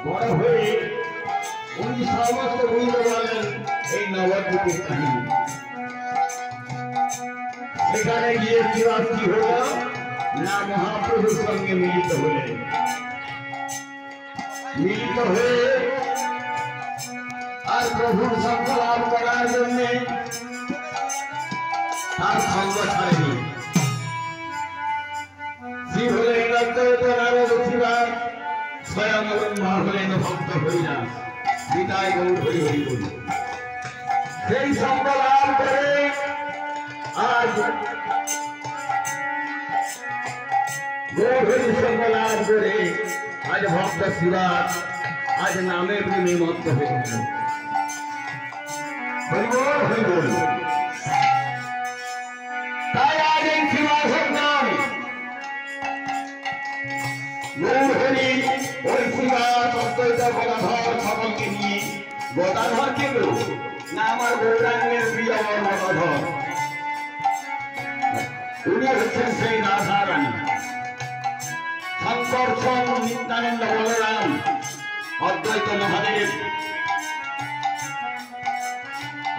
বড় হয়ে উনি সমস্ত বুঝতে পারলেন এই নবদ্বীপের কাহিনী। সেখানে গিয়ে শিবাস কি হল না মহাপ্রভুর সঙ্গে মিলিত হলেন। মিলিত হয়ে আর প্রভুর সঙ্গ লাভ করার জন্য তার সঙ্গ ছাড়েনি। শিব হলেন নারদ, শিবাস স্বয়ং ব্রহ্মা হলেন ভক্ত হরিনা। পিতায় গৌর হরি হরি বল। সেই সঙ্গ লাভ করে আজ গৌর হরি সঙ্গ লাভ করে আজ ভক্ত শিবাস আজ নামের প্রেমে মত্ত হয়ে গেল। হরি বল হরি বল। তাই আজ এই শিবাসের নাম গৌর হরি ওই শিবাস অদ্বৈত গদাধর সকলকে নিয়ে। গদাধর কে গো না আমার গৌরাঙ্গের প্রিয় গদাধর। উনি হচ্ছেন সেই রাধা রানী। শঙ্কর্ষণ নিত্যানন্দ বলরাম অদ্বৈত মহাদেব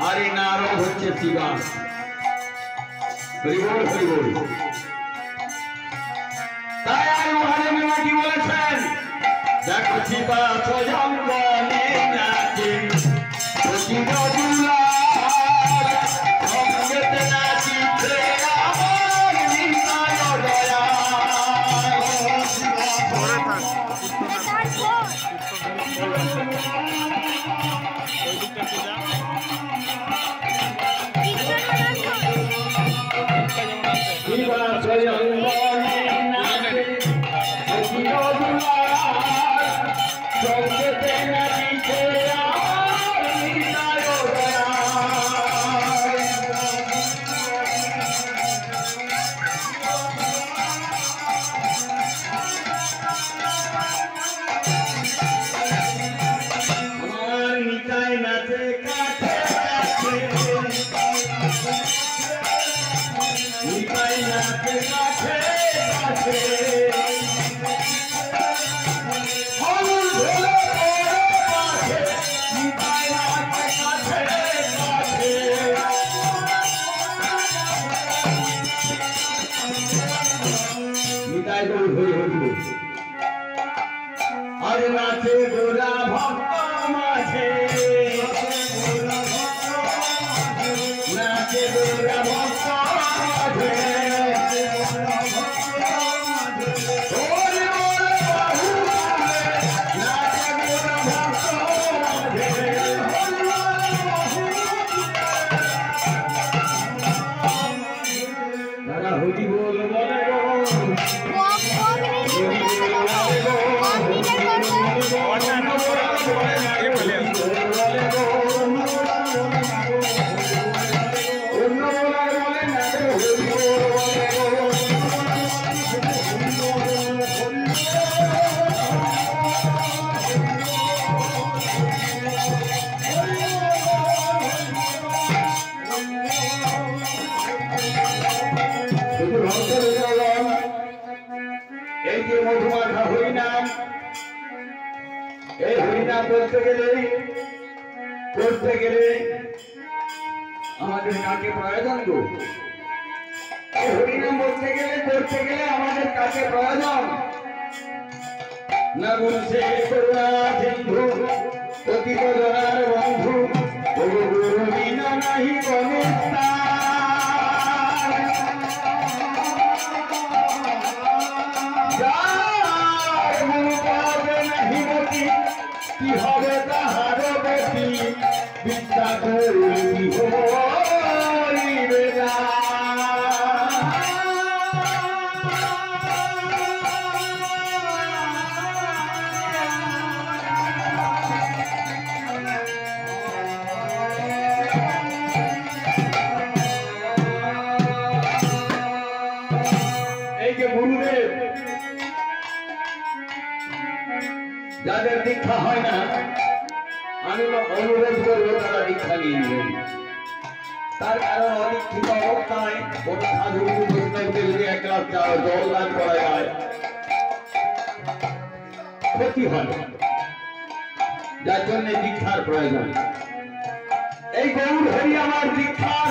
আর এই নারদ হচ্ছে শিবাস। হরি বল হরি বল। তাই আর মহাদেব কি বলেছেন দেখো শিবাস জঙ্গলে নাচে আর নাচে গোরা ভক্ত মাঝে নাচে গোরা ভক্ত মাঝে এই যে মধুমাখা হরিনাম, এই হরিনাম করতে গেলে আমাদের কাকে প্রয়োজন গো? এই হরিনাম করতে গেলে আমাদের কাকে প্রয়োজন? না গুরুসে করুণা সিন্ধু পতিত জনার বন্ধু গুরু বিনা নাহি গণেশা। কি হবে তাহার গতি বিদ্যা করিবে না। এই যে গুরুদেব যাদের দীক্ষা হয় না আমি অনুরোধ করবো তারা দীক্ষা নিয়ে নেবেন। তার কারণ অদীক্ষিত অবস্থায় কোন সাধু বৈষ্ণবকে যদি এক গ্লাস জল দান করা যায় ক্ষতি হয়। যার জন্য দীক্ষার প্রয়োজন। এই গৌর হরি আমার দীক্ষার